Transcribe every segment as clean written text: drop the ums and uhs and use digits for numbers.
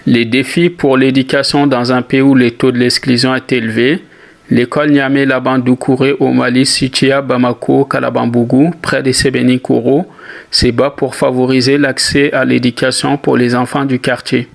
Les défis pour l'éducation dans un pays où le taux de l'exclusion est élevé. L'école Niamey Laban-Doucouré au Mali, située à Bamako, Kalabambougou, près de Sébenikoro, se bat pour favoriser l'accès à l'éducation pour les enfants du quartier.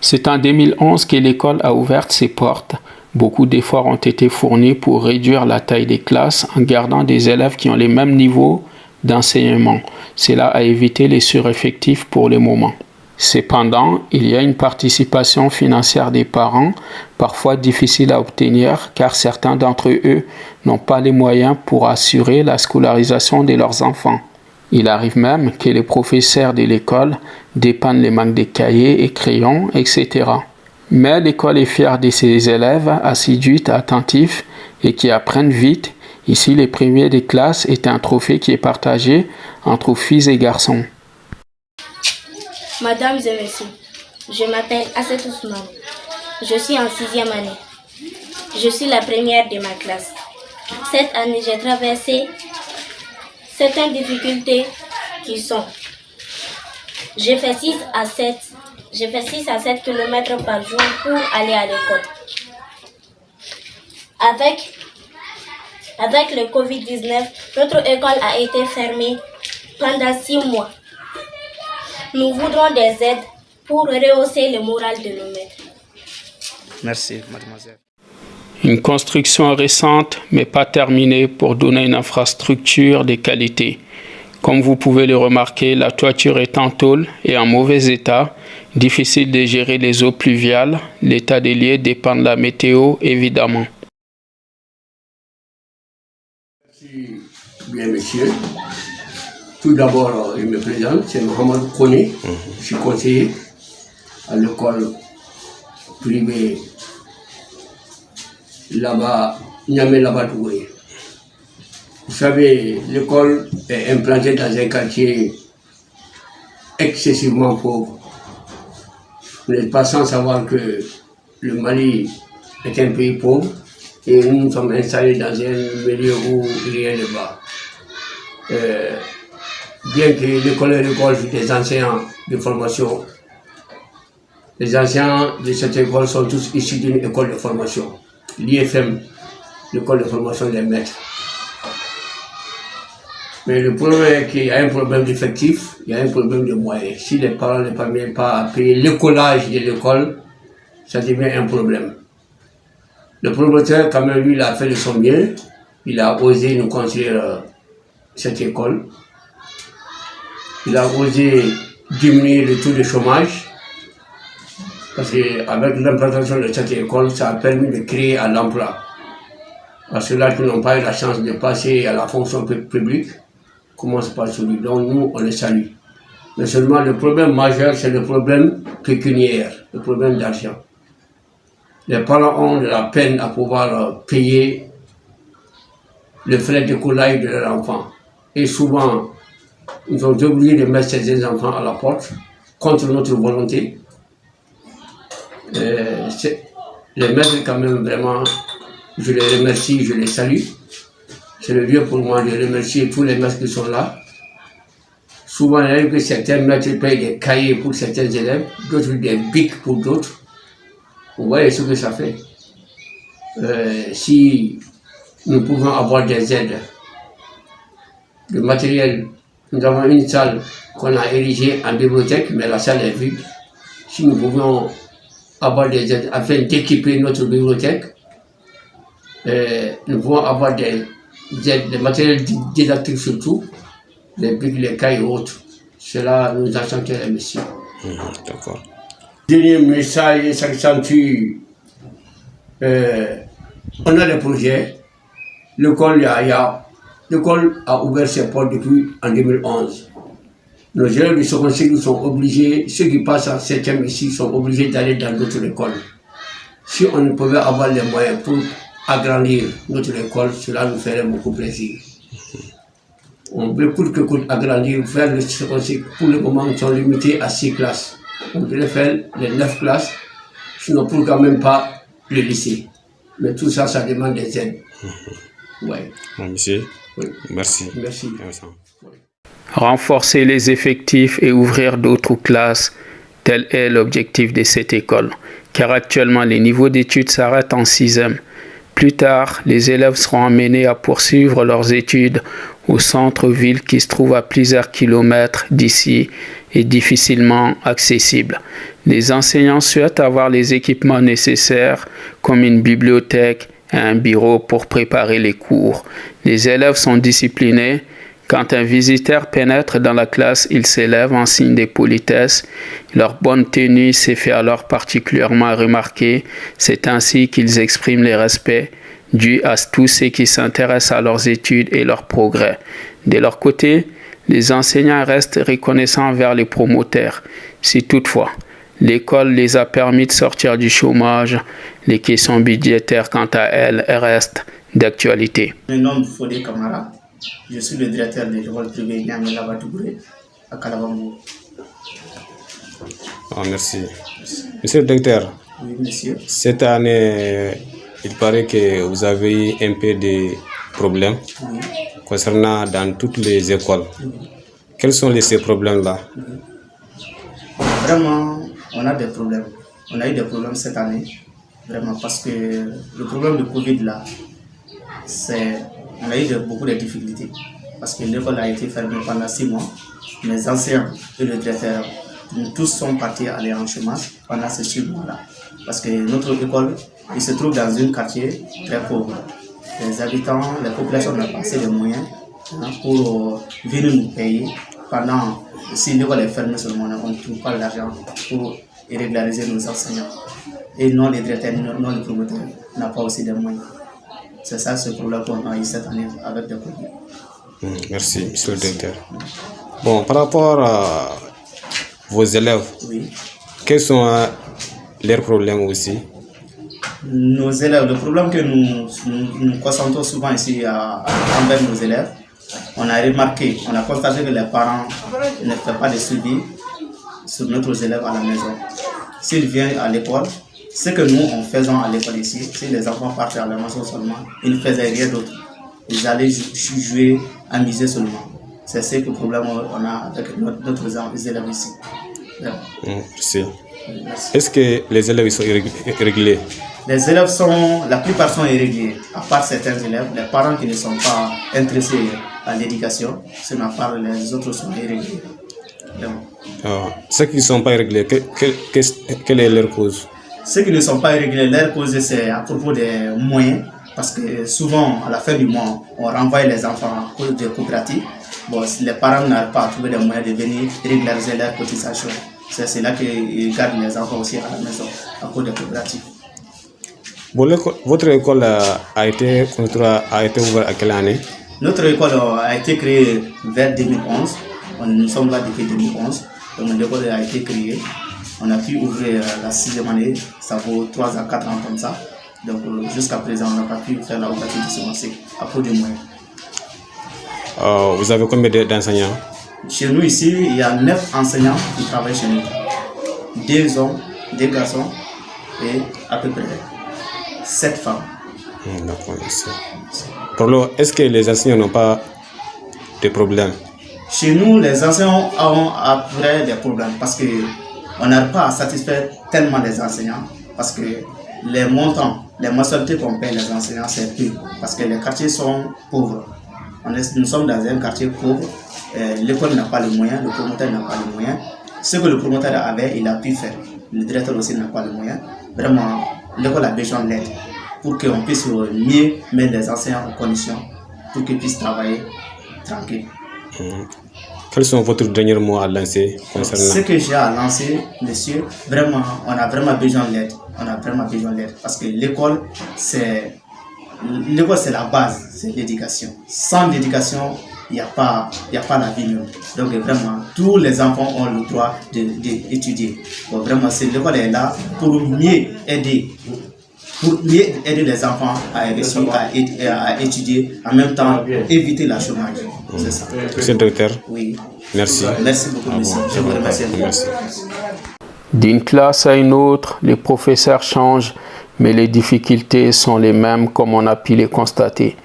C'est en 2011 que l'école a ouvert ses portes. Beaucoup d'efforts ont été fournis pour réduire la taille des classes en gardant des élèves qui ont les mêmes niveaux d'enseignement. Cela a évité les sureffectifs pour le moment. Cependant, il y a une participation financière des parents, parfois difficile à obtenir car certains d'entre eux n'ont pas les moyens pour assurer la scolarisation de leurs enfants. Il arrive même que les professeurs de l'école dépannent les manques de cahiers et crayons, etc. Mais l'école est fière de ses élèves assidus, attentifs et qui apprennent vite. Ici, les premiers des classes est un trophée qui est partagé entre filles et garçons. Mesdames et messieurs, je m'appelle Asset Ousmane. Je suis en 6e année. Je suis la première de ma classe. Cette année, j'ai traversé certaines difficultés qui sont: je fais 6 à 7 km par jour pour aller à l'école. Avec le Covid-19, notre école a été fermée pendant 6 mois. Nous voudrons des aides pour rehausser le moral de nos maîtres. Merci, mademoiselle. Une construction récente, mais pas terminée, pour donner une infrastructure de qualité. Comme vous pouvez le remarquer, la toiture est en tôle et en mauvais état. Difficile de gérer les eaux pluviales. L'état des lieux dépend de la météo, évidemment. Merci bien, monsieur. Tout d'abord, je me présente, c'est Mohamed Kone. Je suis conseiller à l'école privée là-bas, Niamey Laban-Doucouré. Vous savez, l'école est implantée dans un quartier excessivement pauvre. Vous n'êtes pas sans savoir que le Mali est un pays pauvre et nous sommes installés dans un milieu où il y a de bas. Bien que l'école regorge des enseignants de formation, les enseignants de cette école sont tous issus d'une école de formation. L'IFM, l'école de formation des maîtres. Mais le problème est qu'il y a un problème d'effectifs, il y a un problème de moyens. Si les parents ne parviennent pas à payer l'écolage de l'école, ça devient un problème. Le promoteur, quand même, lui, il a fait de son mieux. Il a osé nous construire cette école. Il a osé diminuer le taux de chômage. Parce qu'avec l'implantation de cette école, ça a permis de créer un emploi. Parce que là, qui n'ont pas eu la chance de passer à la fonction publique, commence par celui dont nous, on le salue. Mais seulement le problème majeur, c'est le problème pécuniaire, le problème d'argent. Les parents ont de la peine à pouvoir payer le frais de collage de leurs enfants. Et souvent, ils sont obligés de mettre ces enfants à la porte, contre notre volonté. Les maîtres, quand même, vraiment, je les remercie, je les salue. C'est le lieu pour moi de remercier tous les maîtres qui sont là. Souvent, il arrive que certains maîtres payent des cahiers pour certains élèves, d'autres des bics pour d'autres. Vous voyez ce que ça fait. Si nous pouvons avoir des aides, de matériel, nous avons une salle qu'on a érigée en bibliothèque, mais la salle est vide. Si nous pouvons avoir des aides afin d'équiper notre bibliothèque, nous pouvons avoir des aides, des matériels didactiques surtout, les bics, les cahiers et autres. Cela nous a senti la mission. D'accord. Dernier message s'accentue. On a des projets. L'école a ouvert ses portes depuis en 2011. Nos élèves du second cycle sont obligés, ceux qui passent en 7e ici sont obligés d'aller dans d'autres écoles. Si on ne pouvait avoir les moyens pour agrandir notre école, cela nous ferait beaucoup plaisir. On veut coûte que coûte agrandir, faire le secondaire. Pour le moment, ils sont limités à 6 classes. On voudrait faire les 9 classes, sinon pour quand même pas le lycée. Mais tout ça, ça demande des aides. Ouais. Bon, monsieur, Oui. merci. Merci. Renforcer les effectifs et ouvrir d'autres classes, tel est l'objectif de cette école, car actuellement les niveaux d'études s'arrêtent en 6e. Plus tard, les élèves seront amenés à poursuivre leurs études au centre-ville qui se trouve à plusieurs kilomètres d'ici et difficilement accessible. Les enseignants souhaitent avoir les équipements nécessaires comme une bibliothèque et un bureau pour préparer les cours. Les élèves sont disciplinés. Quand un visiteur pénètre dans la classe, il s'élève en signe de politesse. Leur bonne tenue s'est fait alors particulièrement remarquer. C'est ainsi qu'ils expriment le respect dû à tous ceux qui s'intéressent à leurs études et leurs progrès. De leur côté, les enseignants restent reconnaissants envers les promoteurs. Si toutefois, l'école les a permis de sortir du chômage, les questions budgétaires, quant à elles, restent d'actualité. Je me nomme Fodé Kamara. Je suis le directeur de l'école privée Niamey Labatougouré à Kalabambou. Merci. Monsieur le directeur, Oui, monsieur. cette année, il paraît que vous avez eu un peu de problèmes Oui. concernant dans toutes les écoles. Quels sont ces problèmes-là? Vraiment, on a des problèmes. On a eu des problèmes cette année, vraiment, parce que le problème de Covid là, on a eu beaucoup de difficultés. Parce que l'école a été fermée pendant 6 mois. Les enseignants et le directeur, nous tous sont partis aller en chômage pendant ces 6 mois-là. Parce que notre école, il se trouve dans un quartier très pauvre. Les habitants, la population n'a pas assez de moyens pour venir nous payer. Si l'école est fermée seulement, on ne trouve pas l'argent pour régulariser nos enseignants. Et non, les directeurs, non, les promoteurs n'ont pas aussi de moyens. C'est ça ce problème qu'on a eu cette année avec des produits. Merci, monsieur le directeur. Bon, par rapport à vos élèves, Oui. quels sont leurs problèmes aussi? Nos élèves, le problème que nous concentrons souvent ici envers nos élèves, on a remarqué, on a constaté que les parents ne font pas de suivi sur nos élèves à la maison. S'ils viennent à l'école, ce que nous on faisons à l'école ici, si les enfants partent à la maison seulement, ils ne faisaient rien d'autre. Ils allaient jouer, amuser seulement. C'est ce que le problème on a avec notre élèves ici. Merci. Est-ce que les élèves sont irréguliers? Les élèves la plupart sont irréguliers, à part certains élèves, les parents qui ne sont pas intéressés à l'éducation, sinon à part les autres sont irréguliers. Ceux qui ne sont pas irréguliers, quelle est leur cause? Ceux qui ne sont pas irréguliers, leur cause c'est à propos des moyens, parce que souvent à la fin du mois, on renvoie les enfants à cause des coopératives. Bon, les parents n'arrivent pas à trouver des moyens de venir régulariser leur cotisation. C'est là qu'ils gardent les enfants aussi à la maison, à cause des coopératives. Bon, votre école a été ouverte à quelle année? Notre école a été créée vers 2011. Nous sommes là depuis 2011. Donc l'école a été créée. On a pu ouvrir la 6e année. Ça vaut 3 à 4 ans comme ça. Donc jusqu'à présent, on n'a pas pu faire la ouverture de ce à cause des moyens. Vous avez combien d'enseignants? Chez nous ici, il y a 9 enseignants qui travaillent chez nous. 2 hommes, 2 garçons et à peu près 7 femmes. D'accord, merci. Est-ce que les enseignants n'ont pas de problèmes? Chez nous, les enseignants ont après des problèmes parce qu'on n'arrive pas à satisfaire tellement les enseignants parce que les montants, les mensualités qu'on paye les enseignants, c'est peu parce que les quartiers sont pauvres. Nous sommes dans un quartier pauvre, l'école n'a pas les moyens, le promoteur n'a pas les moyens. Ce que le promoteur avait, il a pu faire. Le directeur aussi n'a pas les moyens. Vraiment, l'école a besoin d'aide pour qu'on puisse mieux mettre les enseignants en condition pour qu'ils puissent travailler tranquille. Quels sont votre derniers mots à lancer concernant? Ce que j'ai à lancer, monsieur, vraiment, on a vraiment besoin d'aide. On a vraiment besoin d'aide parce que l'école, c'est la base, c'est l'éducation. Sans l'éducation, il n'y a pas la vie. Donc vraiment, tous les enfants ont le droit d'étudier. Vraiment, l'école est là pour mieux aider pour mieux aider les enfants à étudier, en même temps éviter la chômage. C'est ça. Monsieur le directeur, Oui. merci. Merci beaucoup, monsieur. Je vous remercie. Merci. D'une classe à une autre, les professeurs changent, mais les difficultés sont les mêmes comme on a pu les constater.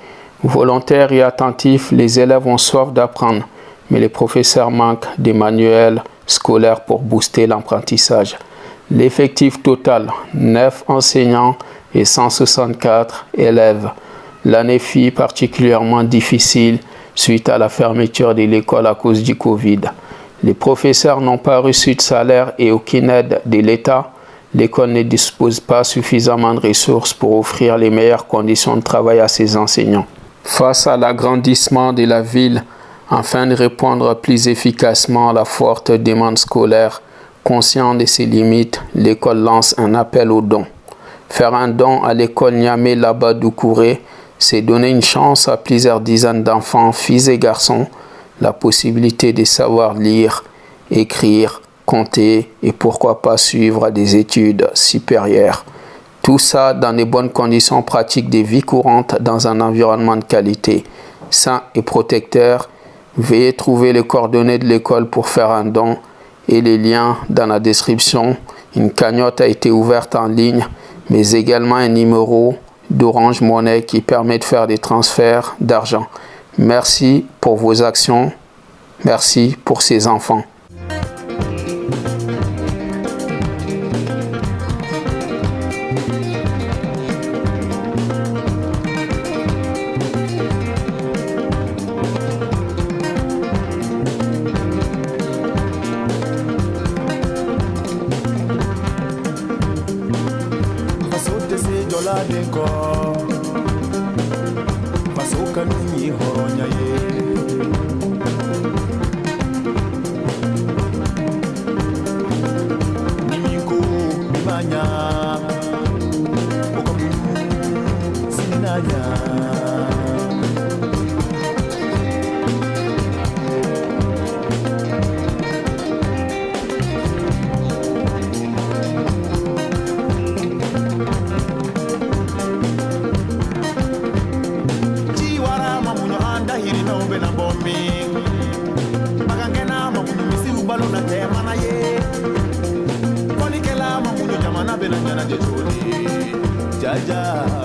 Volontaires et attentifs, les élèves ont soif d'apprendre, mais les professeurs manquent des manuels scolaires pour booster l'apprentissage. L'effectif total, 9 enseignants et 164 élèves. L'année fut particulièrement difficile suite à la fermeture de l'école à cause du Covid. Les professeurs n'ont pas reçu de salaire et aucune aide de l'État. L'école ne dispose pas suffisamment de ressources pour offrir les meilleures conditions de travail à ses enseignants. Face à l'agrandissement de la ville, afin de répondre plus efficacement à la forte demande scolaire, conscient de ses limites, l'école lance un appel aux dons. Faire un don à l'école Niamey Laba Doucouré, c'est donner une chance à plusieurs dizaines d'enfants, filles et garçons, la possibilité de savoir lire, écrire, compter et pourquoi pas suivre des études supérieures. Tout ça dans de bonnes conditions pratiques de vie courante dans un environnement de qualité, sain et protecteur. Veuillez trouver les coordonnées de l'école pour faire un don et les liens dans la description. Une cagnotte a été ouverte en ligne, mais également un numéro d'Orange Money qui permet de faire des transferts d'argent. Merci pour vos actions. Merci pour ces enfants. Jaja